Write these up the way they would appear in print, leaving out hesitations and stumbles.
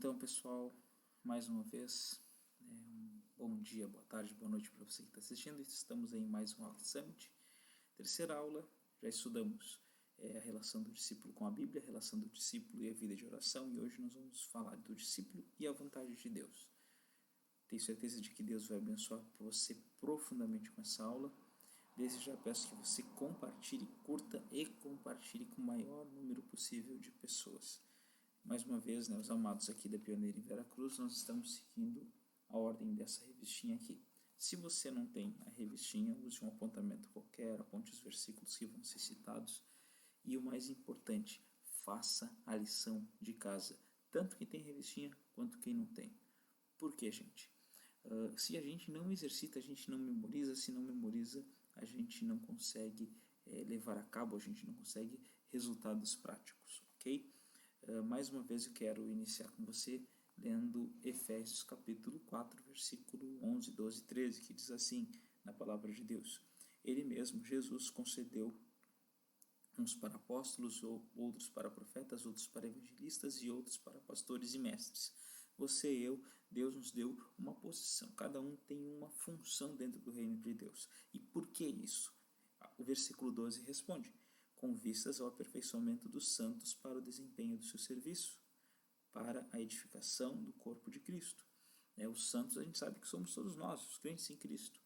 Então, pessoal, mais uma vez, um bom dia, boa tarde, boa noite para você que está assistindo. Estamos em mais um Rock Summit. Terceira aula, já estudamos a relação do discípulo com a Bíblia, a relação do discípulo e a vida de oração, e hoje nós vamos falar do discípulo e a vontade de Deus. Tenho certeza de que Deus vai abençoar você profundamente com essa aula. Desde já peço que você compartilhe, curta e compartilhe com o maior número possível de pessoas. Mais uma vez, os amados aqui da Pioneira em Veracruz, nós estamos seguindo a ordem dessa revistinha aqui. Se você não tem a revistinha, use um apontamento qualquer, aponte os versículos que vão ser citados. E o mais importante, faça a lição de casa, tanto quem tem revistinha quanto quem não tem. Por quê, gente? Se a gente não exercita, a gente não memoriza. Se não memoriza, a gente não consegue levar a cabo, a gente não consegue resultados práticos, ok? Mais uma vez eu quero iniciar com você lendo Efésios capítulo 4, versículo 11, 12 e 13, que diz assim, na palavra de Deus: Ele mesmo, Jesus, concedeu uns para apóstolos, outros para profetas, outros para evangelistas e outros para pastores e mestres. Você e eu, Deus nos deu uma posição, cada um tem uma função dentro do reino de Deus. E por que isso? O versículo 12 responde: com vistas ao aperfeiçoamento dos santos para o desempenho do seu serviço, para a edificação do corpo de Cristo. Os santos, a gente sabe que somos todos nós, os crentes em Cristo.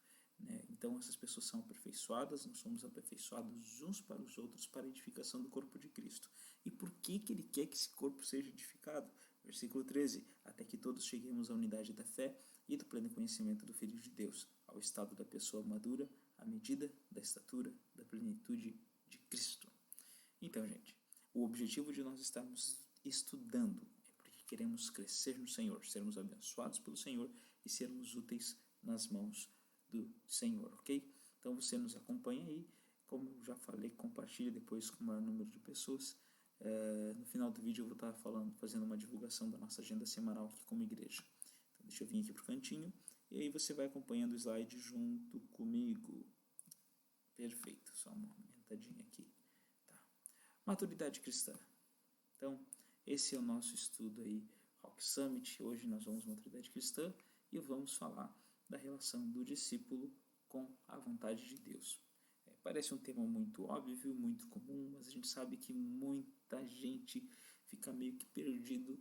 Então essas pessoas são aperfeiçoadas, nós somos aperfeiçoados uns para os outros para a edificação do corpo de Cristo. E por que Ele quer que esse corpo seja edificado? Versículo 13: até que todos cheguemos à unidade da fé e do pleno conhecimento do Filho de Deus, ao estado da pessoa madura, à medida da estatura da plenitude de Cristo. Então, gente, o objetivo de nós estarmos estudando é porque queremos crescer no Senhor, sermos abençoados pelo Senhor e sermos úteis nas mãos do Senhor, ok? Então você nos acompanha aí, como eu já falei, compartilhe depois com o maior número de pessoas. No final do vídeo eu vou estar fazendo uma divulgação da nossa agenda semanal aqui como igreja. Então deixa eu vir aqui para o cantinho e aí você vai acompanhando o slide junto comigo. Perfeito, só uma aumentadinha aqui. Tá. Maturidade cristã. Então, esse é o nosso estudo aí, Rock Summit. Hoje nós vamos maturidade cristã e vamos falar da relação do discípulo com a vontade de Deus. Parece um tema muito óbvio, muito comum, mas a gente sabe que muita gente fica meio que perdido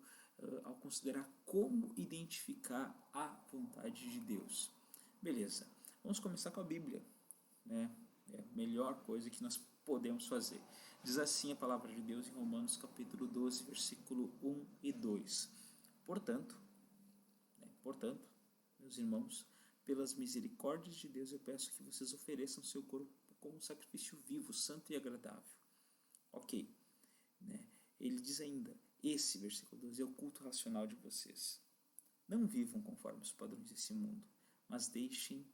ao considerar como identificar a vontade de Deus. Beleza, vamos começar com a Bíblia, né? É a melhor coisa que nós podemos fazer. Diz assim a palavra de Deus em Romanos capítulo 12, versículo 1 e 2. Portanto, meus irmãos, pelas misericórdias de Deus eu peço que vocês ofereçam seu corpo como um sacrifício vivo, santo e agradável. Ok. Ele diz ainda, esse versículo 12 é o culto racional de vocês. Não vivam conforme os padrões desse mundo, mas deixem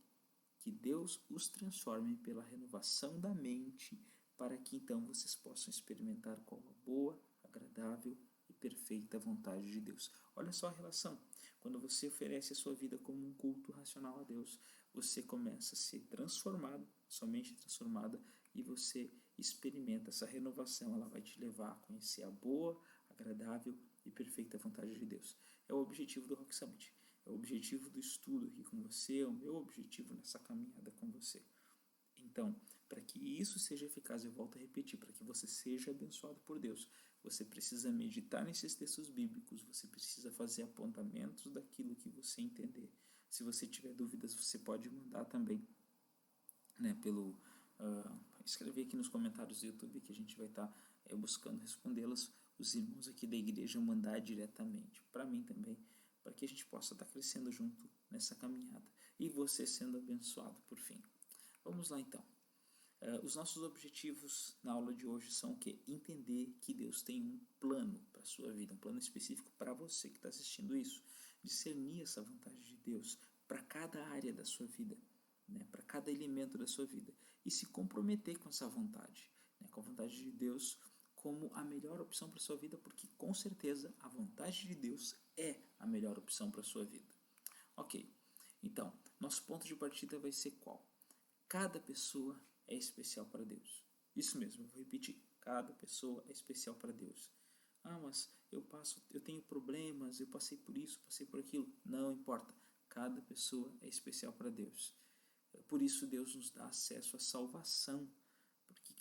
que Deus os transforme pela renovação da mente, para que então vocês possam experimentar qual a boa, agradável e perfeita vontade de Deus. Olha só a relação. Quando você oferece a sua vida como um culto racional a Deus, você começa a ser transformado, sua mente transformada, e você experimenta essa renovação. Ela vai te levar a conhecer a boa, agradável e perfeita vontade de Deus. É o objetivo do Rock Summit. É o objetivo do estudo aqui com você, é o meu objetivo nessa caminhada com você. Então, para que isso seja eficaz, eu volto a repetir, para que você seja abençoado por Deus, você precisa meditar nesses textos bíblicos, você precisa fazer apontamentos daquilo que você entender. Se você tiver dúvidas, você pode mandar também, escrever aqui nos comentários do YouTube, que a gente vai estar buscando respondê-las, os irmãos aqui da igreja mandar diretamente, para mim também, para que a gente possa estar crescendo junto nessa caminhada, e você sendo abençoado por fim. Vamos lá então. Os nossos objetivos na aula de hoje são o quê? Entender que Deus tem um plano para a sua vida, um plano específico para você que está assistindo isso. Discernir essa vontade de Deus para cada área da sua vida, para cada elemento da sua vida. E se comprometer com essa vontade, com a vontade de Deus como a melhor opção para a sua vida, porque com certeza a vontade de Deus é a melhor opção para a sua vida. Ok, então, nosso ponto de partida vai ser qual? Cada pessoa é especial para Deus. Isso mesmo, eu vou repetir. Cada pessoa é especial para Deus. Mas eu tenho problemas, eu passei por isso, passei por aquilo. Não importa. Cada pessoa é especial para Deus. Por isso Deus nos dá acesso à salvação.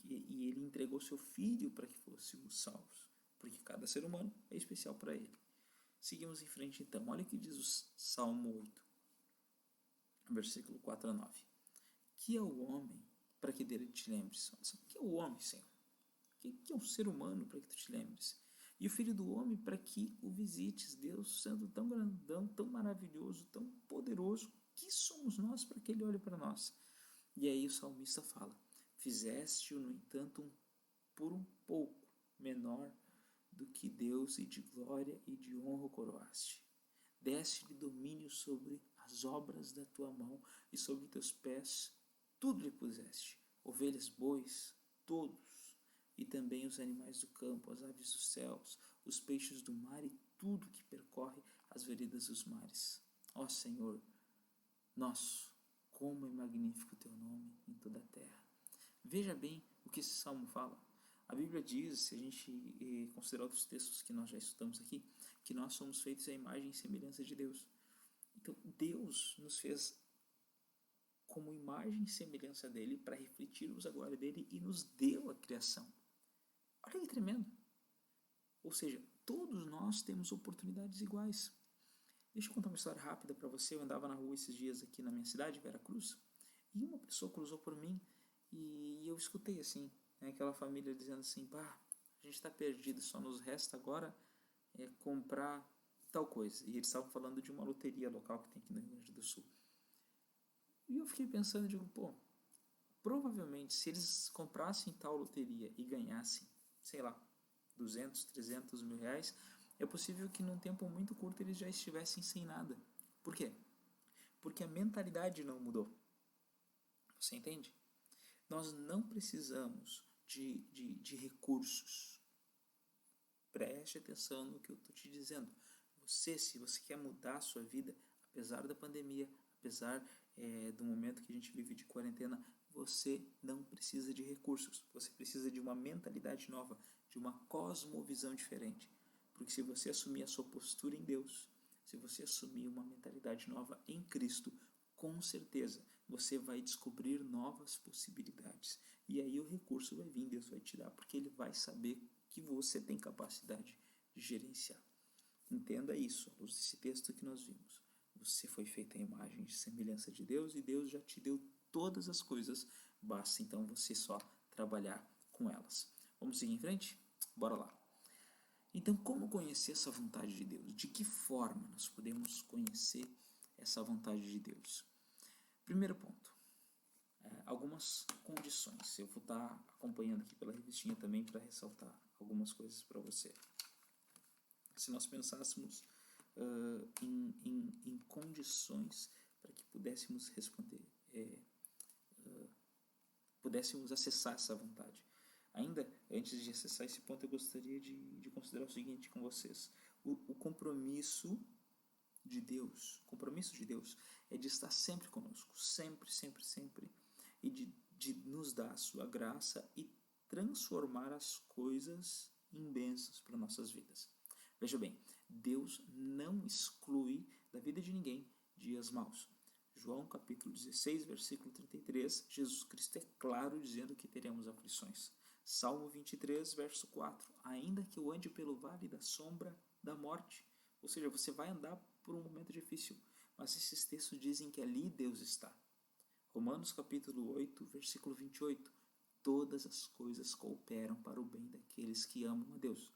E Ele entregou seu Filho para que fôssemos salvos. Porque cada ser humano é especial para Ele. Seguimos em frente então. Olha o que diz o Salmo 8, versículo 4 a 9. Que é o homem para que dele te lembres? O que é o homem, Senhor? O que é um ser humano para que tu te lembres? E o Filho do Homem para que o visites, Deus sendo tão grandão, tão maravilhoso, tão poderoso, que somos nós para que Ele olhe para nós? E aí o salmista fala, fizeste-o, no entanto, por um pouco menor do que Deus, e de glória e de honra o coroaste. Deste-lhe domínio sobre as obras da tua mão, e sobre teus pés tudo lhe puseste, ovelhas, bois, todos, e também os animais do campo, as aves dos céus, os peixes do mar e tudo que percorre as veredas dos mares. Ó Senhor, nosso, como é magnífico o teu nome em toda a terra. Veja bem o que esse salmo fala. A Bíblia diz, se a gente considerar outros textos que nós já estudamos aqui, que nós somos feitos à imagem e semelhança de Deus. Então, Deus nos fez como imagem e semelhança dele para refletirmos a glória dele e nos deu a criação. Olha que tremendo. Ou seja, todos nós temos oportunidades iguais. Deixa eu contar uma história rápida para você. Eu andava na rua esses dias aqui na minha cidade, Veracruz, e uma pessoa cruzou por mim e eu escutei assim, aquela família dizendo assim, a gente está perdido, só nos resta agora comprar tal coisa. E eles estavam falando de uma loteria local que tem aqui no Rio Grande do Sul. E eu fiquei pensando, digo, provavelmente se eles comprassem tal loteria e ganhassem, sei lá, 200, 300 mil reais, é possível que num tempo muito curto eles já estivessem sem nada. Por quê? Porque a mentalidade não mudou. Você entende? Nós não precisamos de recursos. Preste atenção no que eu estou te dizendo. Se você quer mudar a sua vida, apesar da pandemia, apesar do momento que a gente vive de quarentena, você não precisa de recursos. Você precisa de uma mentalidade nova, de uma cosmovisão diferente. Porque se você assumir a sua postura em Deus, se você assumir uma mentalidade nova em Cristo, com certeza você vai descobrir novas possibilidades. E aí o recurso vai vir, Deus vai te dar, porque Ele vai saber que você tem capacidade de gerenciar. Entenda isso, à luz desse texto que nós vimos. Você foi feito à imagem e semelhança de Deus e Deus já te deu todas as coisas. Basta então você só trabalhar com elas. Vamos seguir em frente? Bora lá. Então, como conhecer essa vontade de Deus? De que forma nós podemos conhecer essa vontade de Deus? Primeiro ponto, algumas condições. Eu vou estar acompanhando aqui pela revistinha também para ressaltar algumas coisas para você. Se nós pensássemos em condições para que pudéssemos responder, pudéssemos acessar essa vontade. Ainda antes de acessar esse ponto, eu gostaria de considerar o seguinte com vocês. O compromisso de Deus é de estar sempre conosco, sempre, sempre, sempre, e de nos dar a sua graça e transformar as coisas em bênçãos para nossas vidas. Veja bem, Deus não exclui da vida de ninguém dias maus. João capítulo 16, versículo 33, Jesus Cristo é claro dizendo que teremos aflições. Salmo 23, verso 4, ainda que eu ande pelo vale da sombra da morte, ou seja, você vai andar por um momento difícil, mas esses textos dizem que ali Deus está. Romanos capítulo 8, versículo 28, todas as coisas cooperam para o bem daqueles que amam a Deus.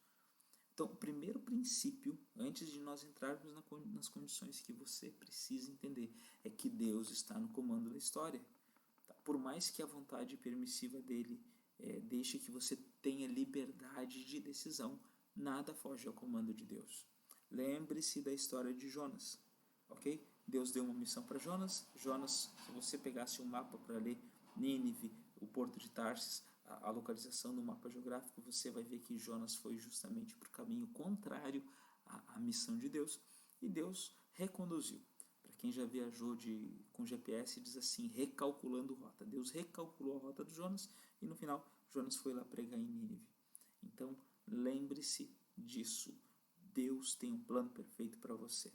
Então, o primeiro princípio, antes de nós entrarmos nas condições que você precisa entender, é que Deus está no comando da história. Por mais que a vontade permissiva dele deixe que você tenha liberdade de decisão, nada foge ao comando de Deus. Lembre-se da história de Jonas, ok? Deus deu uma missão para Jonas. Jonas, se você pegasse um mapa para ler Nínive, o porto de Tarsis, a localização do mapa geográfico, você vai ver que Jonas foi justamente para o caminho contrário à missão de Deus, e Deus reconduziu. Para quem já viajou com GPS, diz assim, recalculando rota. Deus recalculou a rota do Jonas e no final Jonas foi lá pregar em Nínive. Então, lembre-se disso. Deus tem um plano perfeito para você.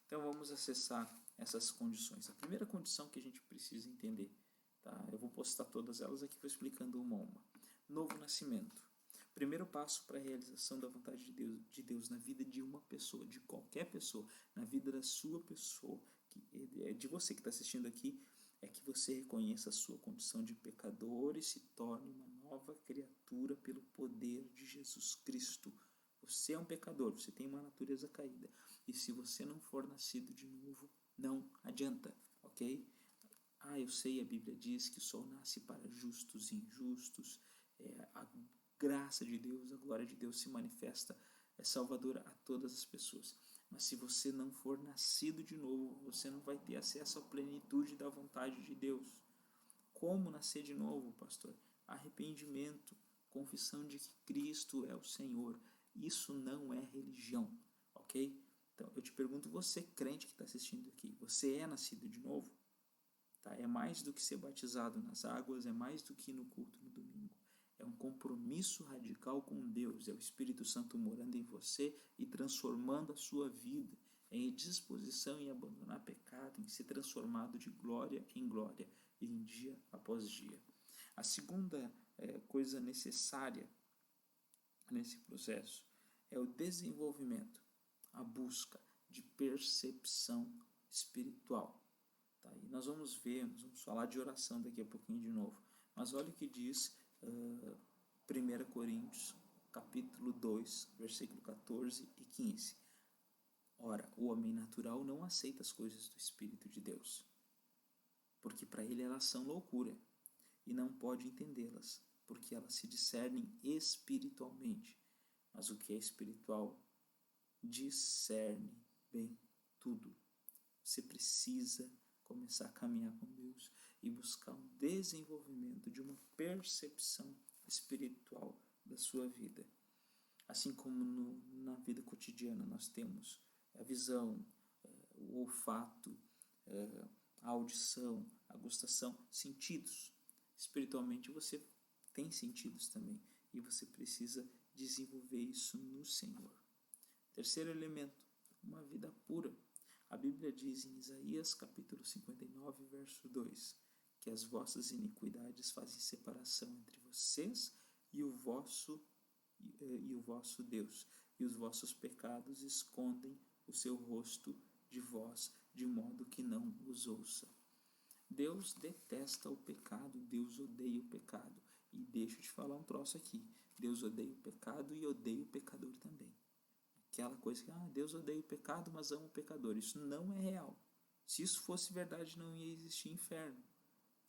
Então vamos acessar essas condições. A primeira condição que a gente precisa entender, tá? Eu vou postar todas elas aqui, vou explicando uma a uma. Novo nascimento. Primeiro passo para a realização da vontade de Deus na vida de uma pessoa, de qualquer pessoa, na vida da sua pessoa, de você que está assistindo aqui, é que você reconheça a sua condição de pecador e se torne uma nova criatura pelo poder de Jesus Cristo. Você é um pecador, você tem uma natureza caída. E se você não for nascido de novo, não adianta, ok? Eu sei, a Bíblia diz que o sol nasce para justos e injustos. A graça de Deus, a glória de Deus se manifesta, é salvadora a todas as pessoas. Mas se você não for nascido de novo, você não vai ter acesso à plenitude da vontade de Deus. Como nascer de novo, pastor? Arrependimento, confissão de que Cristo é o Senhor. Isso não é religião, ok? Então, eu te pergunto, você crente que está assistindo aqui, você é nascido de novo? Tá? É mais do que ser batizado nas águas, é mais do que ir no culto no domingo. É um compromisso radical com Deus, é o Espírito Santo morando em você e transformando a sua vida, em disposição em abandonar pecado, em ser transformado de glória em glória, e em dia após dia. A segunda coisa necessária nesse processo é o desenvolvimento, a busca de percepção espiritual. Tá? E nós vamos falar de oração daqui a pouquinho de novo. Mas olha o que diz 1 Coríntios, capítulo 2, versículo 14 e 15. Ora, o homem natural não aceita as coisas do Espírito de Deus, porque para ele elas são loucura, e não pode entendê-las, porque elas se discernem espiritualmente. Mas o que é espiritual discerne bem tudo. Você precisa começar a caminhar com Deus e buscar um desenvolvimento de uma percepção espiritual da sua vida. Assim como na vida cotidiana nós temos a visão, o olfato, a audição, a gustação, sentidos. Espiritualmente você tem sentidos também e você precisa desenvolver isso no Senhor. Terceiro elemento, uma vida pura. A Bíblia diz em Isaías capítulo 59, verso 2, que as vossas iniquidades fazem separação entre vocês e o vosso Deus, e os vossos pecados escondem o seu rosto de vós, de modo que não os ouça. Deus detesta o pecado, Deus odeia o pecado. E deixa eu te falar um troço aqui, Deus odeia o pecado e odeia o pecador também. Aquela coisa que, Deus odeia o pecado, mas ama o pecador. Isso não é real. Se isso fosse verdade, não ia existir inferno.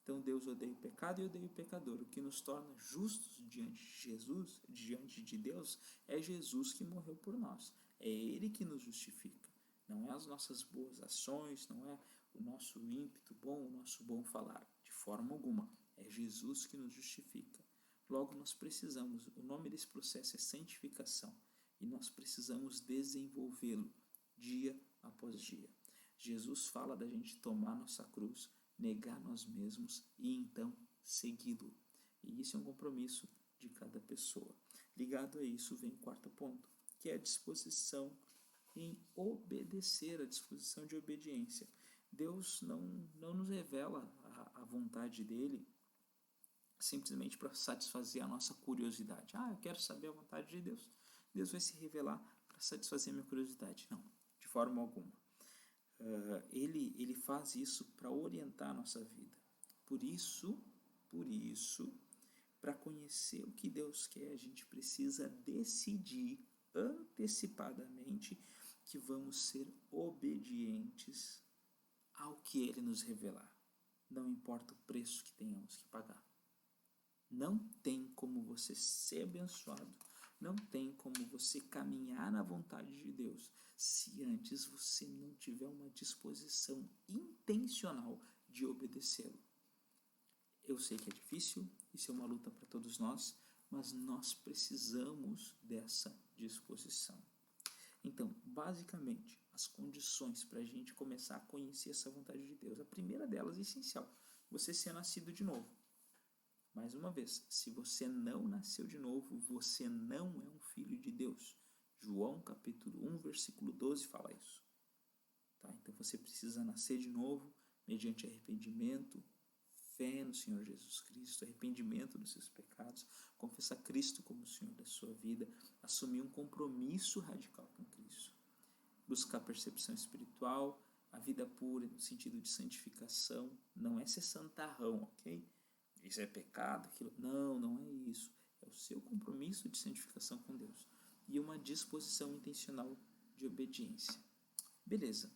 Então Deus odeia o pecado e odeia o pecador. O que nos torna justos diante de Jesus, diante de Deus, é Jesus que morreu por nós. É Ele que nos justifica. Não é as nossas boas ações, não é o nosso ímpeto bom, o nosso bom falar. De forma alguma. É Jesus que nos justifica. Logo, nós precisamos, o nome desse processo é santificação. E nós precisamos desenvolvê-lo dia após dia. Jesus fala da gente tomar nossa cruz, negar nós mesmos e então segui-lo. E isso é um compromisso de cada pessoa. Ligado a isso vem o quarto ponto, que é a disposição em obedecer, a disposição de obediência. Deus não nos revela a vontade dele simplesmente para satisfazer a nossa curiosidade. Eu quero saber a vontade de Deus. Deus vai se revelar para satisfazer a minha curiosidade. Não, de forma alguma. Ele faz isso para orientar a nossa vida. Por isso, para conhecer o que Deus quer, a gente precisa decidir antecipadamente que vamos ser obedientes ao que Ele nos revelar. Não importa o preço que tenhamos que pagar. Não tem como você ser abençoado, não tem como você caminhar na vontade de Deus se antes você não tiver uma disposição intencional de obedecê-lo. Eu sei que é difícil, isso é uma luta para todos nós, mas nós precisamos dessa disposição. Então, basicamente, as condições para a gente começar a conhecer essa vontade de Deus, a primeira delas é essencial, você ser nascido de novo. Mais uma vez, se você não nasceu de novo, você não é um filho de Deus. João capítulo 1, versículo 12 fala isso. Tá? Então você precisa nascer de novo mediante arrependimento, fé no Senhor Jesus Cristo, arrependimento dos seus pecados, confessar Cristo como o Senhor da sua vida, assumir um compromisso radical com Cristo, buscar percepção espiritual, a vida pura no sentido de santificação, não é ser santarrão, ok? Isso é pecado, aquilo. Não, não é isso. É o seu compromisso de santificação com Deus e uma disposição intencional de obediência. Beleza.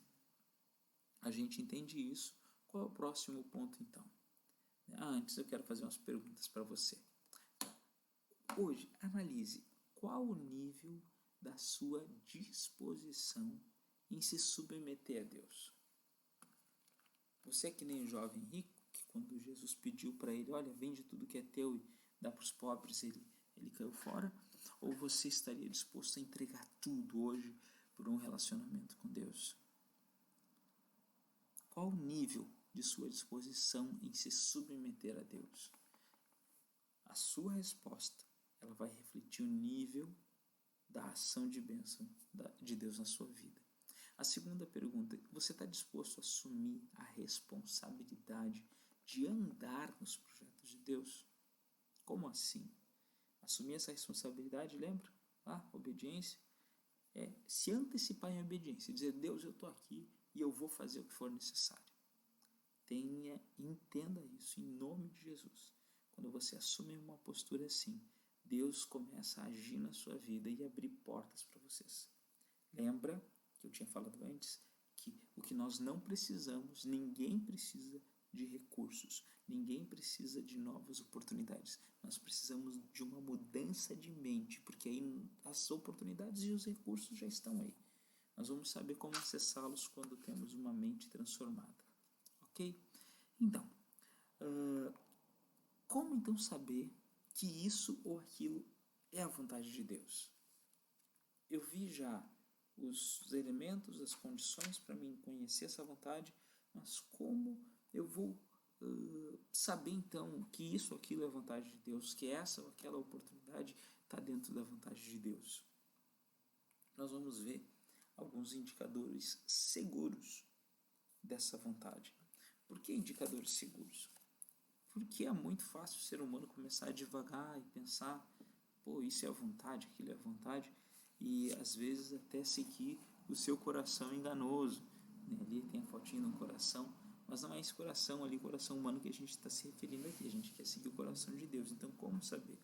A gente entende isso. Qual é o próximo ponto, então? Antes eu quero fazer umas perguntas para você. Hoje, analise qual o nível da sua disposição em se submeter a Deus. Você é que nem o jovem rico, que quando Jesus pediu para ele, olha, vende tudo que é teu e dá para os pobres, ele caiu fora? Ou você estaria disposto a entregar tudo hoje por um relacionamento com Deus? Qual o nível de sua disposição em se submeter a Deus? A sua resposta, ela vai refletir o nível da ação de bênção de Deus na sua vida. A segunda pergunta, você está disposto a assumir a responsabilidade de andar nos projetos de Deus? Como assim? Assumir essa responsabilidade, lembra? Obediência. É se antecipar em obediência, dizer, Deus, eu estou aqui e eu vou fazer o que for necessário. Entenda isso em nome de Jesus. Quando você assume uma postura assim, Deus começa a agir na sua vida e abrir portas para vocês. Lembra que eu tinha falado antes que o que nós não precisamos, ninguém precisa de recursos, ninguém precisa de novas oportunidades. Nós precisamos de uma mudança de mente, porque aí as oportunidades e os recursos já estão aí. Nós vamos saber como acessá-los quando temos uma mente transformada. Ok? Então, como então saber que isso ou aquilo é a vontade de Deus? Eu vi já os elementos, as condições para mim conhecer essa vontade, mas como eu vou saber então que isso ou aquilo é a vontade de Deus, que essa ou aquela oportunidade está dentro da vontade de Deus? Nós vamos ver alguns indicadores seguros dessa vontade. Por que indicadores seguros? Porque é muito fácil o ser humano começar a divagar e pensar, isso é a vontade, aquilo é a vontade, e às vezes até seguir o seu coração enganoso. Ali tem a fotinha no coração, mas não é esse coração ali, coração humano que a gente está se referindo aqui, a gente quer seguir o coração de Deus. Então, como saber?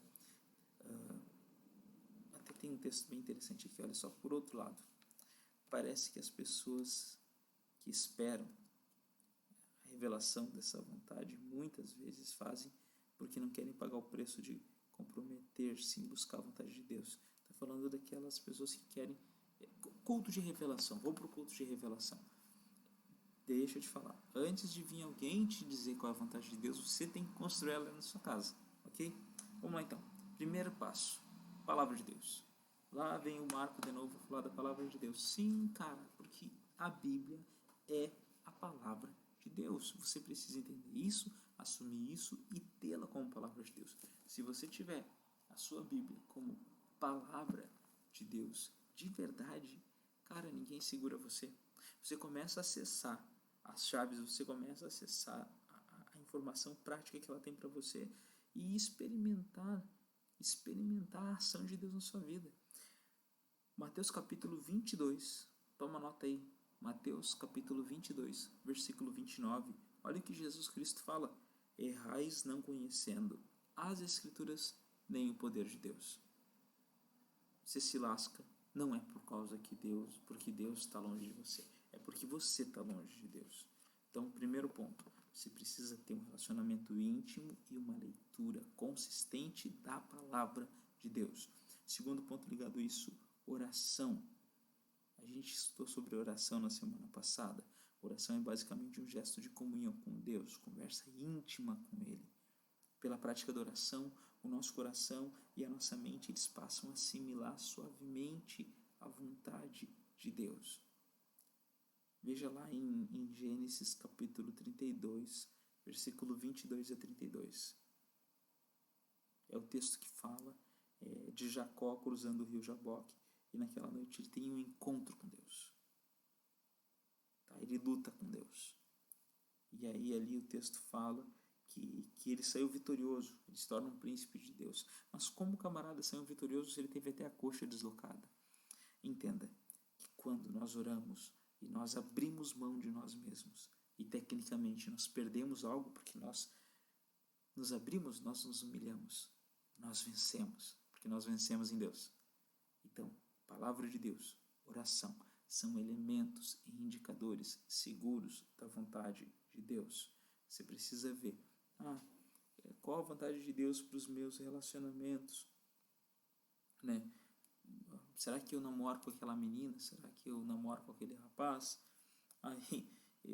Até tem um texto bem interessante aqui, olha só, por outro lado, parece que as pessoas que esperam a revelação dessa vontade muitas vezes fazem porque não querem pagar o preço de comprometer-se em buscar a vontade de Deus. Está falando daquelas pessoas que querem culto de revelação. Vamos para o culto de revelação. Deixa eu te falar. Antes de vir alguém te dizer qual é a vontade de Deus, você tem que construir ela na sua casa. Ok? Vamos lá então. Primeiro passo. Palavra de Deus. Lá vem o Marco de novo falar da palavra de Deus. Sim, cara, porque a Bíblia é a palavra de Deus. Você precisa entender isso, assumir isso e tê-la como palavra de Deus. Se você tiver a sua Bíblia como palavra de Deus de verdade, cara, ninguém segura você. Você começa a acessar as chaves, você começa a acessar a informação prática que ela tem para você e experimentar a ação de Deus na sua vida. Mateus capítulo 22, toma nota aí, Mateus capítulo 22, versículo 29, olha o que Jesus Cristo fala, errais não conhecendo as Escrituras nem o poder de Deus. Você se lasca, não é porque Deus está longe de você, é porque você está longe de Deus. Então, primeiro ponto, você precisa ter um relacionamento íntimo e uma leitura consistente da palavra de Deus. Segundo ponto ligado a isso, oração. A gente estudou sobre oração na semana passada. Oração é basicamente um gesto de comunhão com Deus, conversa íntima com Ele. Pela prática da oração, o nosso coração e a nossa mente eles passam a assimilar suavemente a vontade de Deus. Veja lá em Gênesis capítulo 32, versículo 22 a 32. É o texto que fala de Jacó cruzando o rio Jaboque. e naquela noite ele tem um encontro com Deus. Tá? Ele luta com Deus. E aí ali o texto fala que ele saiu vitorioso, ele se torna um príncipe de Deus. Mas como o camarada saiu vitorioso se ele teve até a coxa deslocada? Entenda que quando nós oramos e nós abrimos mão de nós mesmos e tecnicamente nós perdemos algo porque nós nos abrimos, nós nos humilhamos, nós vencemos, porque nós vencemos em Deus. Então, palavra de Deus, oração, são elementos e indicadores seguros da vontade de Deus. Você precisa ver, qual a vontade de Deus para os meus relacionamentos, né? Será que eu namoro com aquela menina? Será que eu namoro com aquele rapaz?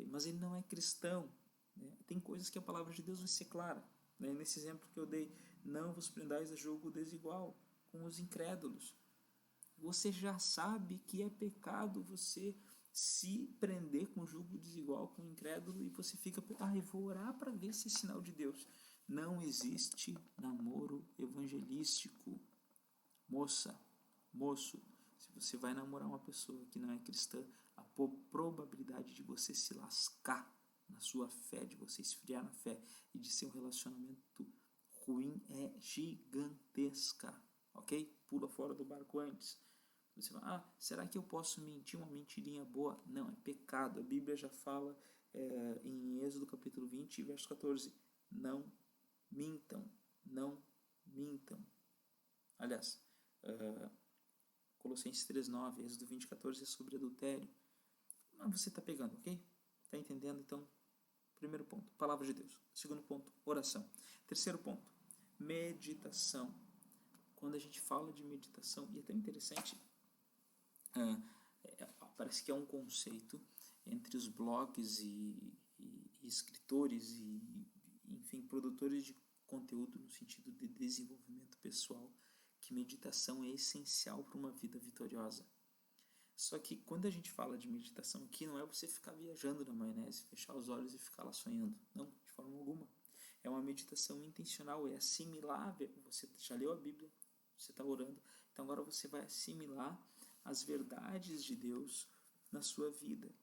Mas ele não é cristão, né? Tem coisas que a palavra de Deus vai ser clara, né? Nesse exemplo que eu dei, não vos prendais a julgo desigual com os incrédulos. Você já sabe que é pecado você se prender com julgo desigual com o incrédulo e você fica, eu vou orar para ver se é sinal de Deus. Não existe namoro evangelístico. Moça, moço, se você vai namorar uma pessoa que não é cristã, a probabilidade de você se lascar na sua fé, de você esfriar na fé e de ser um relacionamento ruim é gigantesca, ok? Pula fora do barco antes. Você fala, será que eu posso mentir uma mentirinha boa? Não, é pecado. A Bíblia já fala em Êxodo capítulo 20, verso 14, não mintam, não mintam. Aliás, Colossenses 3,9, Êxodo 20, 14 é sobre adultério. Mas você está pegando, ok? Está entendendo? Então, primeiro ponto, palavra de Deus. Segundo ponto, oração. Terceiro ponto, meditação. Quando a gente fala de meditação, e é tão interessante, parece que é um conceito entre os blogs e escritores e, enfim, produtores de conteúdo no sentido de desenvolvimento pessoal, que meditação é essencial para uma vida vitoriosa. Só que quando a gente fala de meditação aqui, não é você ficar viajando na maionese, fechar os olhos e ficar lá sonhando. Não, de forma alguma. É uma meditação intencional, é assimilar. Você já leu a Bíblia, você está orando, então agora você vai assimilar as verdades de Deus na sua vida.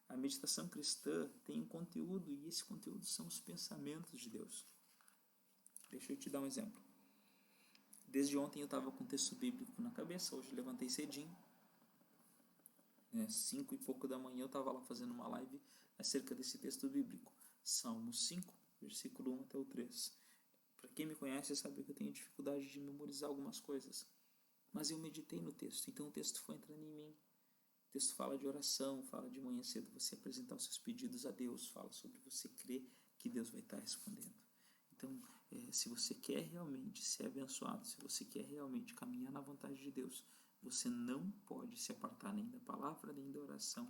A meditação cristã tem um conteúdo, e esse conteúdo são os pensamentos de Deus. Deixa eu te dar um exemplo. Desde ontem eu estava com o texto bíblico na cabeça, hoje eu levantei cedinho, 5 e pouco da manhã eu estava lá fazendo uma live acerca desse texto bíblico. Salmos 5, versículo 1 até o 3. Para quem me conhece sabe que eu tenho dificuldade de memorizar algumas coisas. Mas eu meditei no texto, então o texto foi entrando em mim. O texto fala de oração, fala de manhã cedo você apresentar os seus pedidos a Deus, fala sobre você crer que Deus vai estar respondendo. Então, se você quer realmente ser abençoado, se você quer realmente caminhar na vontade de Deus, você não pode se apartar nem da palavra, nem da oração,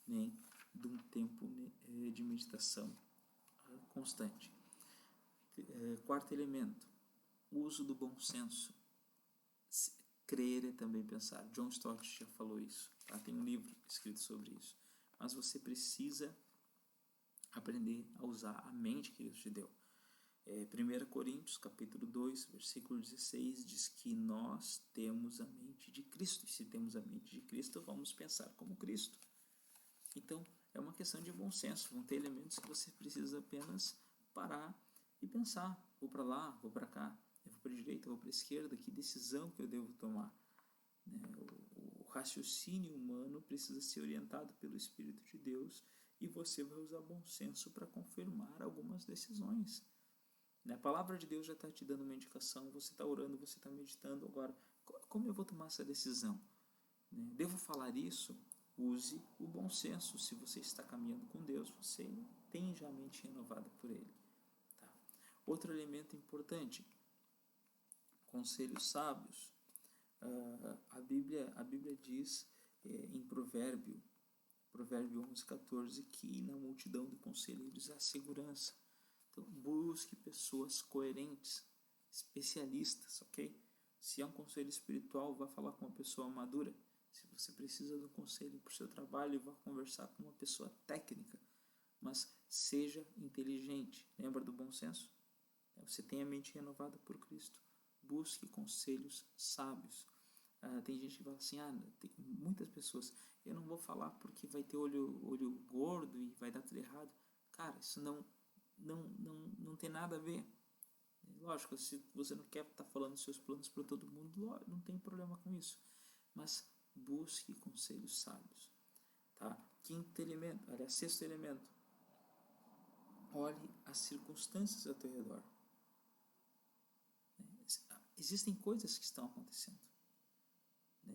nem de um tempo de meditação constante. Quarto elemento, o uso do bom senso. Crer é também pensar. John Stott já falou isso. Tem um livro escrito sobre isso. Mas você precisa aprender a usar a mente que Deus te deu. 1 Coríntios, capítulo 2, versículo 16, diz que nós temos a mente de Cristo. E se temos a mente de Cristo, vamos pensar como Cristo. Então, é uma questão de bom senso. Vão ter elementos que você precisa apenas parar e pensar. Vou para lá, vou para cá. Eu vou para a direita, eu vou para a esquerda. Que decisão que eu devo tomar? O raciocínio humano precisa ser orientado pelo Espírito de Deus e você vai usar bom senso para confirmar algumas decisões. A palavra de Deus já está te dando uma indicação, você está orando, você está meditando. Agora, como eu vou tomar essa decisão? Devo falar isso? Use o bom senso. Se você está caminhando com Deus, você tem já a mente renovada por Ele. Tá? Outro elemento importante, conselhos sábios. A Bíblia diz em Provérbio 11:14, que na multidão de conselheiros há segurança. Então, busque pessoas coerentes, especialistas, ok? Se é um conselho espiritual, vá falar com uma pessoa madura. Se você precisa de um conselho para o seu trabalho, vá conversar com uma pessoa técnica. Mas seja inteligente. Lembra do bom senso? Você tem a mente renovada por Cristo. Busque conselhos sábios. Tem gente que fala assim, tem muitas pessoas, eu não vou falar porque vai ter olho gordo e vai dar tudo errado. Cara, isso não tem nada a ver. Lógico, se você não quer estar falando seus planos para todo mundo, não tem problema com isso. Mas busque conselhos sábios. Tá? Sexto elemento. Olhe as circunstâncias ao teu redor. Existem coisas que estão acontecendo.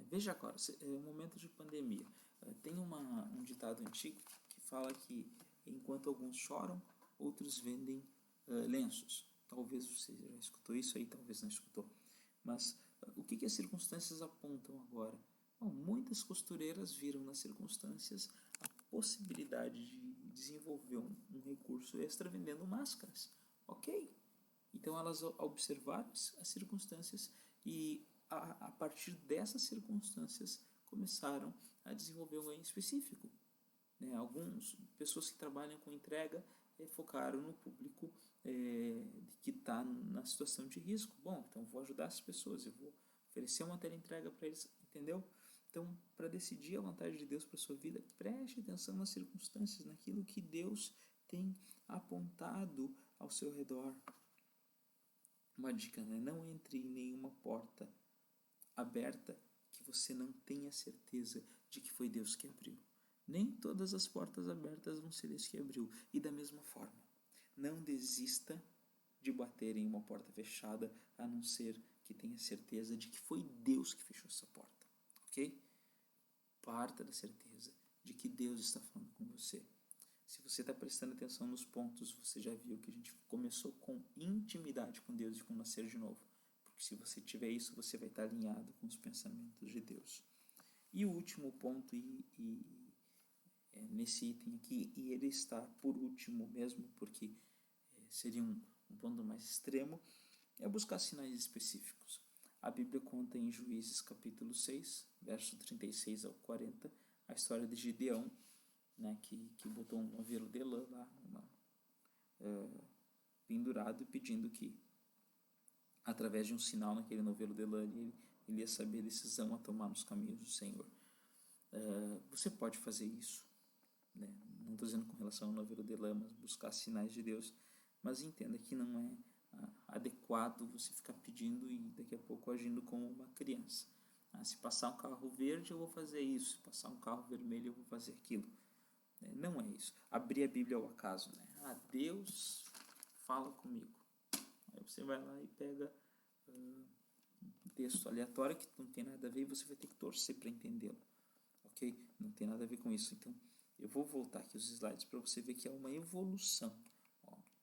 Veja agora, é um momento de pandemia. Tem um ditado antigo que fala que enquanto alguns choram, outros vendem lenços. Talvez você já escutou isso aí, talvez não escutou. Mas o que as circunstâncias apontam agora? Bom, muitas costureiras viram nas circunstâncias a possibilidade de desenvolver um recurso extra vendendo máscaras. Ok. Então elas observaram as circunstâncias e a partir dessas circunstâncias começaram a desenvolver um ganho específico. Algumas pessoas que trabalham com entrega focaram no público que está na situação de risco. Bom, então vou ajudar essas pessoas, eu vou oferecer uma teleentrega para eles, entendeu? Então, para decidir a vontade de Deus para a sua vida, preste atenção nas circunstâncias, naquilo que Deus tem apontado ao seu redor. Uma dica, não entre em nenhuma porta aberta que você não tenha certeza de que foi Deus que abriu. Nem todas as portas abertas vão ser Deus que abriu. E da mesma forma, não desista de bater em uma porta fechada, a não ser que tenha certeza de que foi Deus que fechou essa porta. Ok? Parta da certeza de que Deus está falando com você. Se você está prestando atenção nos pontos, você já viu que a gente começou com intimidade com Deus e com nascer de novo. Porque se você tiver isso, você vai estar alinhado com os pensamentos de Deus. E o último ponto, nesse item aqui, e ele está por último mesmo, porque seria um ponto mais extremo, é buscar sinais específicos. A Bíblia conta em Juízes capítulo 6, verso 36 ao 40, a história de Gideão, que botou um novelo de lã lá, pendurado e pedindo que, através de um sinal naquele novelo de lã, ele ia saber a decisão a tomar nos caminhos do Senhor. Você pode fazer isso, não estou dizendo com relação ao novelo de lã, mas buscar sinais de Deus, mas entenda que não é adequado você ficar pedindo e daqui a pouco agindo como uma criança. Se passar um carro verde eu vou fazer isso, se passar um carro vermelho eu vou fazer aquilo. Não é isso. Abrir a Bíblia ao acaso. Deus fala comigo. Aí você vai lá e pega um texto aleatório que não tem nada a ver e você vai ter que torcer para entendê-lo. Ok? Não tem nada a ver com isso. Então, eu vou voltar aqui os slides para você ver que é uma evolução.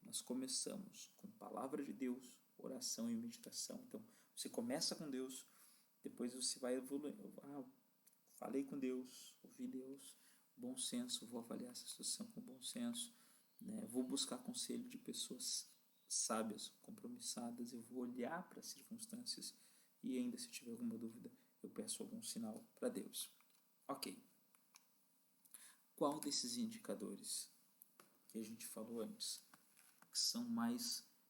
Nós começamos com palavra de Deus, oração e meditação. Então, você começa com Deus, depois você vai evoluindo. Falei com Deus, ouvi Deus, bom senso, vou avaliar essa situação com bom senso, vou buscar conselho de pessoas sábias, compromissadas, eu vou olhar para as circunstâncias e ainda se tiver alguma dúvida, eu peço algum sinal para Deus. Ok. Qual desses indicadores que a gente falou antes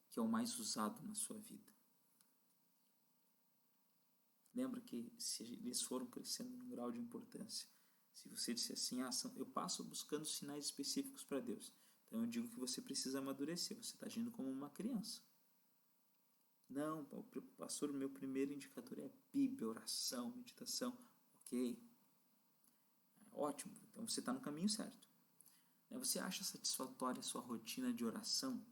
que é o mais usado na sua vida? Lembra que se eles foram crescendo num grau de importância, se você disser assim, eu passo buscando sinais específicos para Deus, então eu digo que você precisa amadurecer, você está agindo como uma criança. Não, pastor, meu primeiro indicador é Bíblia, oração, meditação. Ok, ótimo, então você está no caminho certo. Você acha satisfatória a sua rotina de oração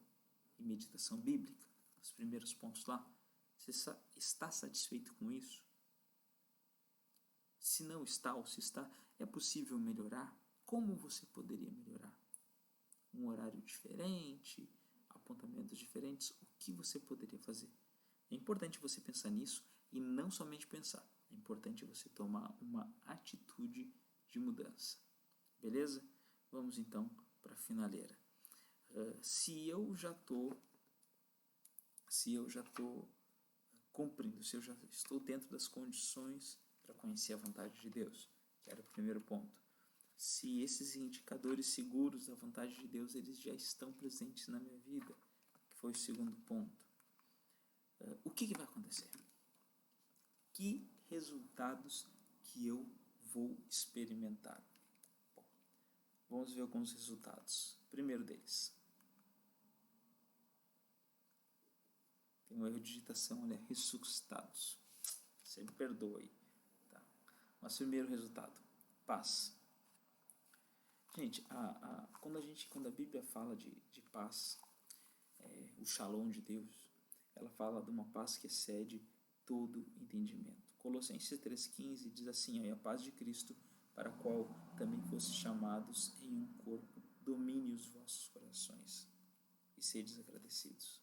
e meditação bíblica? Os primeiros pontos lá. Você está satisfeito com isso? Se não está ou se está, é possível melhorar? Como você poderia melhorar? Um horário diferente? Apontamentos diferentes? O que você poderia fazer? É importante você pensar nisso e não somente pensar. É importante você tomar uma atitude de mudança. Beleza? Vamos então para a finaleira. Se eu já estou cumprindo, se eu já estou dentro das condições para conhecer a vontade de Deus, que era o primeiro ponto. Se esses indicadores seguros da vontade de Deus, eles já estão presentes na minha vida, que foi o segundo ponto. O que vai acontecer? Que resultados que eu vou experimentar. Bom, vamos ver alguns resultados. Primeiro deles. Tem um erro de digitação, olha, ressuscitados. Você me perdoa aí. Tá. Mas primeiro resultado, paz. Gente, quando a Bíblia fala de paz, o shalom de Deus, ela fala de uma paz que excede todo entendimento. Colossenses 3,15 diz assim, a paz de Cristo, para a qual também fosse chamados em um corpo, domine os vossos corações e sedes agradecidos.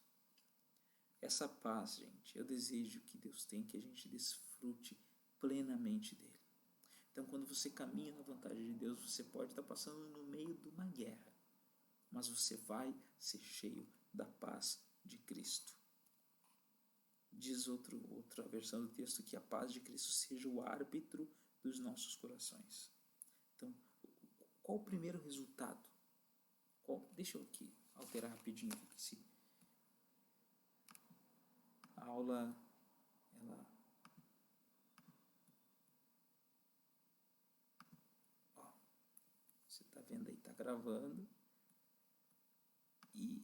Essa paz, gente, eu desejo que Deus tenha, que a gente desfrute plenamente dele. Então, quando você caminha na vontade de Deus, você pode estar passando no meio de uma guerra, mas você vai ser cheio da paz de Cristo. Diz outra versão do texto que a paz de Cristo seja o árbitro dos nossos corações. Então, qual o primeiro resultado? Deixa eu aqui alterar rapidinho aqui. A aula, você está vendo aí, está gravando e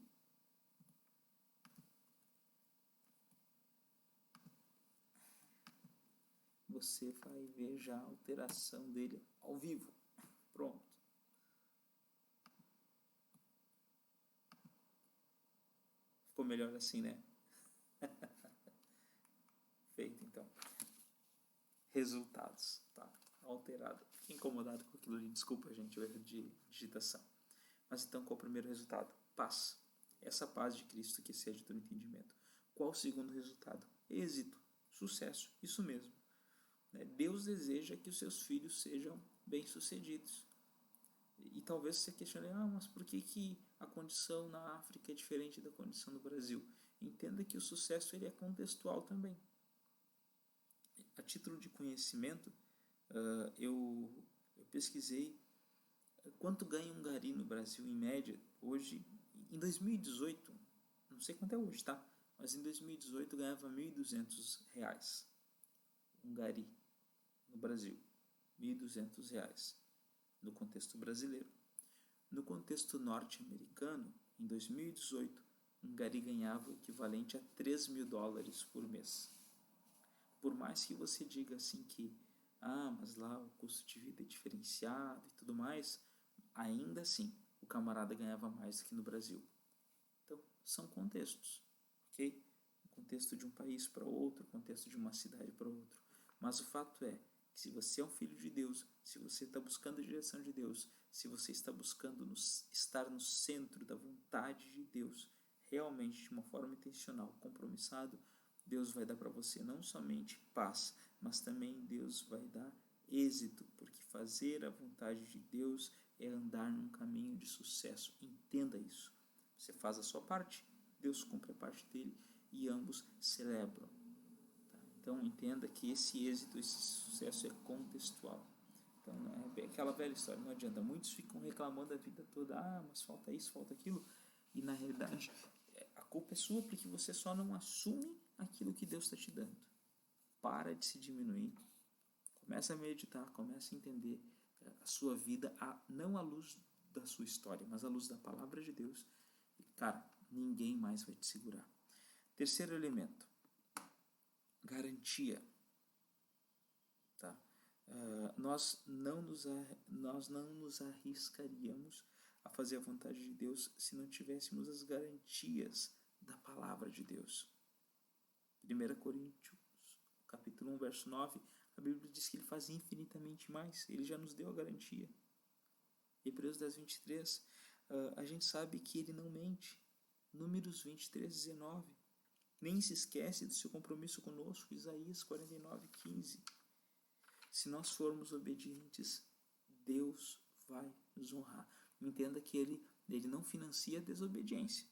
você vai ver já a alteração dele ao vivo. Pronto. Ficou melhor assim, né? Feito, então. Resultados. Tá alterado. Fiquei incomodado com aquilo ali. Desculpa, gente, o erro de digitação. Mas então, qual é o primeiro resultado? Paz. Essa paz de Cristo que excede todo entendimento. Qual o segundo resultado? Êxito. Sucesso. Isso mesmo. Deus deseja que os seus filhos sejam bem-sucedidos. E talvez você questione, mas por que a condição na África é diferente da condição no Brasil? Entenda que o sucesso ele é contextual também. A título de conhecimento, eu pesquisei quanto ganha um gari no Brasil em média hoje. Em 2018, não sei quanto é hoje, tá? Mas em 2018 ganhava R$1.200 um gari no Brasil. R$1.200 no contexto brasileiro. No contexto norte-americano, em 2018, um gari ganhava o equivalente a $3.000 por mês. Por mais que você diga assim que, mas lá o custo de vida é diferenciado e tudo mais, ainda assim, o camarada ganhava mais do que no Brasil. Então, são contextos, ok? O contexto de um país para outro, o contexto de uma cidade para outro. Mas o fato é que se você é um filho de Deus, se você está buscando a direção de Deus, se você está buscando estar no centro da vontade de Deus, realmente de uma forma intencional, compromissado, Deus vai dar para você não somente paz, mas também Deus vai dar êxito, porque fazer a vontade de Deus é andar num caminho de sucesso. Entenda isso. Você faz a sua parte, Deus cumpre a parte dele e ambos celebram. Então, entenda que esse êxito, esse sucesso é contextual. Então, é aquela velha história, não adianta. Muitos ficam reclamando a vida toda, mas falta isso, falta aquilo. E, na realidade, a culpa é sua porque você só não assume aquilo que Deus está te dando. Para de se diminuir. Começa a meditar, começa a entender a sua vida, não à luz da sua história, mas à luz da palavra de Deus. E, cara, ninguém mais vai te segurar. Terceiro elemento. Garantia. Tá? Nós não nos arriscaríamos a fazer a vontade de Deus se não tivéssemos as garantias da palavra de Deus. 1 Coríntios, capítulo 1, verso 9, a Bíblia diz que ele faz infinitamente mais. Ele já nos deu a garantia. Hebreus 10, 23, a gente sabe que ele não mente. Números 23, 19. Nem se esquece do seu compromisso conosco, Isaías 49, 15. Se nós formos obedientes, Deus vai nos honrar. Entenda que ele não financia a desobediência.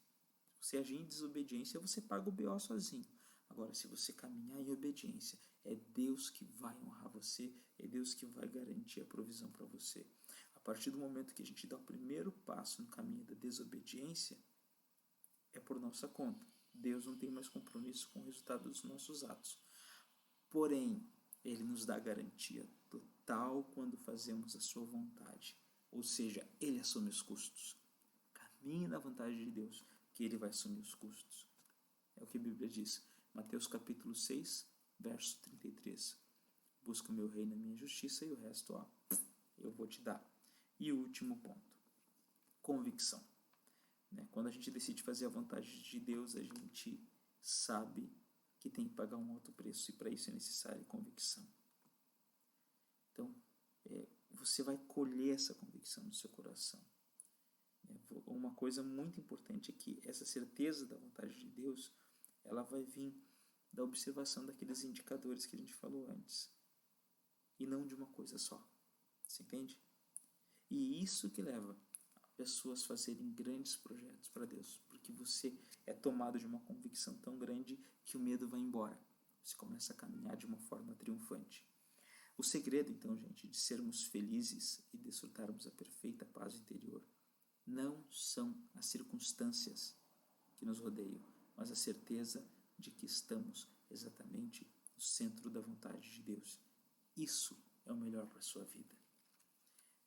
Se agir em desobediência, você paga o BO sozinho. Agora, se você caminhar em obediência, é Deus que vai honrar você, é Deus que vai garantir a provisão para você. A partir do momento que a gente dá o primeiro passo no caminho da desobediência, é por nossa conta. Deus não tem mais compromisso com o resultado dos nossos atos. Porém, Ele nos dá garantia total quando fazemos a sua vontade. Ou seja, Ele assume os custos. Caminhe na vontade de Deus, que Ele vai assumir os custos. É o que a Bíblia diz. Mateus capítulo 6, verso 33. Busca o meu reino e a minha justiça e o resto, eu vou te dar. E o último ponto. Convicção. Quando a gente decide fazer a vontade de Deus, a gente sabe que tem que pagar um alto preço e para isso é necessária convicção. Então, você vai colher essa convicção no seu coração. Uma coisa muito importante é que essa certeza da vontade de Deus, ela vai vir da observação daqueles indicadores que a gente falou antes. E não de uma coisa só. Você entende? E isso que leva pessoas fazerem grandes projetos para Deus, porque você é tomado de uma convicção tão grande que o medo vai embora. Você começa a caminhar de uma forma triunfante. O segredo, então, gente, de sermos felizes e desfrutarmos a perfeita paz interior não são as circunstâncias que nos rodeiam, mas a certeza de que estamos exatamente no centro da vontade de Deus. Isso é o melhor para a sua vida.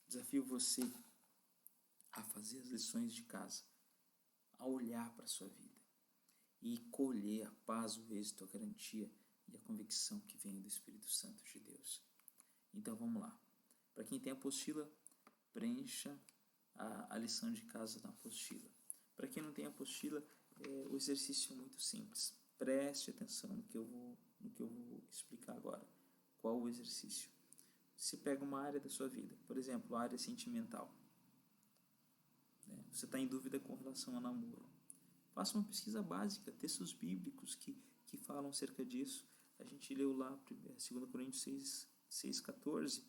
Desafio você a fazer as lições de casa, a olhar para a sua vida e colher a paz, o êxito, a garantia e a convicção que vem do Espírito Santo de Deus. Então vamos lá. Para quem tem apostila, preencha a lição de casa na apostila. Para quem não tem apostila, o exercício é muito simples. Preste atenção no que eu vou explicar agora. Qual o exercício? Você pega uma área da sua vida, por exemplo, a área sentimental. Você está em dúvida com relação ao namoro. Faça uma pesquisa básica, textos bíblicos que falam acerca disso. A gente leu lá 2 Coríntios 6,14.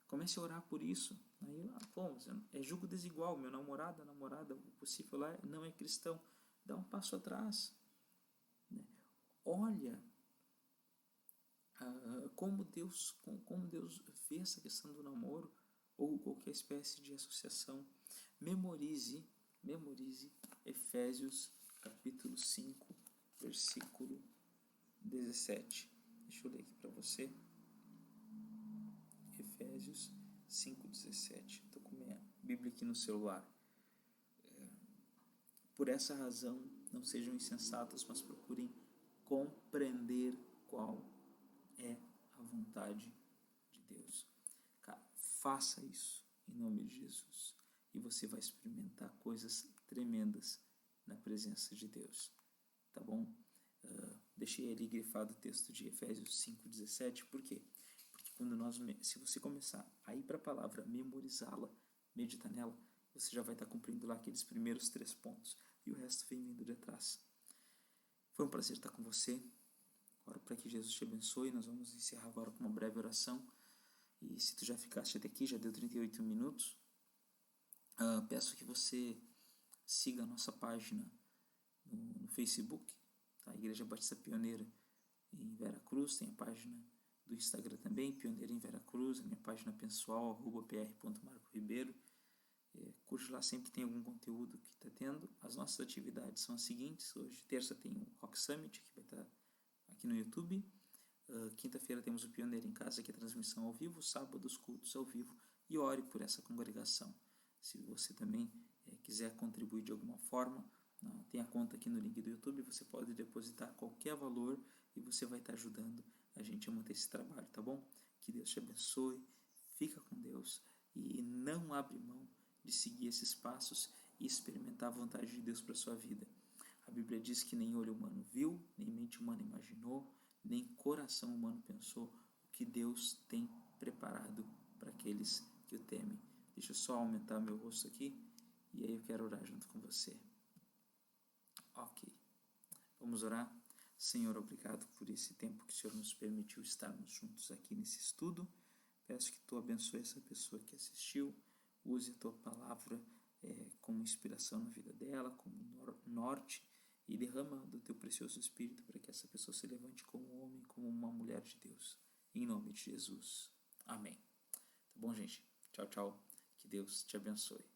Comece a orar por isso. Aí, é julgo desigual. Meu namorado, a namorada, o possível lá não é cristão. Dá um passo atrás. Olha como Deus vê essa questão do namoro ou qualquer espécie de associação. Memorize Efésios capítulo 5, versículo 17. Deixa eu ler aqui para você. Efésios 5,17. Estou com minha Bíblia aqui no celular. Por essa razão, não sejam insensatos, mas procurem compreender qual é a vontade de Deus. Cara, faça isso em nome de Jesus. E você vai experimentar coisas tremendas na presença de Deus. Tá bom? Deixei ali grifado o texto de Efésios 5,17. Por quê? Porque se você começar a ir para a palavra, memorizá-la, meditar nela, você já vai estar cumprindo lá aqueles primeiros 3 pontos. E o resto vem vindo de atrás. Foi um prazer estar com você. Oro para que Jesus te abençoe. Nós vamos encerrar agora com uma breve oração. E se tu já ficaste até aqui, já deu 38 minutos, peço que você siga a nossa página no Facebook, tá? Igreja Batista Pioneira em Vera Cruz. Tem a página do Instagram também, Pioneira em Vera Cruz, a minha página pessoal, @pr.marcoribeiro. Curte lá, sempre tem algum conteúdo que está tendo. As nossas atividades são as seguintes. Hoje, terça, tem o Rock Summit, que vai estar aqui no YouTube. Quinta-feira temos o Pioneiro em Casa, que é transmissão ao vivo. Sábado, os cultos ao vivo. E ore por essa congregação. Se você também quiser contribuir de alguma forma, tem a conta aqui no link do YouTube. Você pode depositar qualquer valor e você vai estar ajudando a gente a manter esse trabalho, tá bom? Que Deus te abençoe. Fica com Deus e não abre mão de seguir esses passos e experimentar a vontade de Deus para a sua vida. A Bíblia diz que nem olho humano viu, nem mente humana imaginou, nem coração humano pensou o que Deus tem preparado para aqueles que o temem. Deixa eu só aumentar meu rosto aqui e aí eu quero orar junto com você. Ok. Vamos orar? Senhor, obrigado por esse tempo que o Senhor nos permitiu estarmos juntos aqui nesse estudo. Peço que Tu abençoe essa pessoa que assistiu. Use a Tua palavra como inspiração na vida dela, como norte, e derrama do Teu precioso Espírito para que essa pessoa se levante como um homem, como uma mulher de Deus. Em nome de Jesus. Amém. Tá bom, gente? Tchau, tchau. Que Deus te abençoe.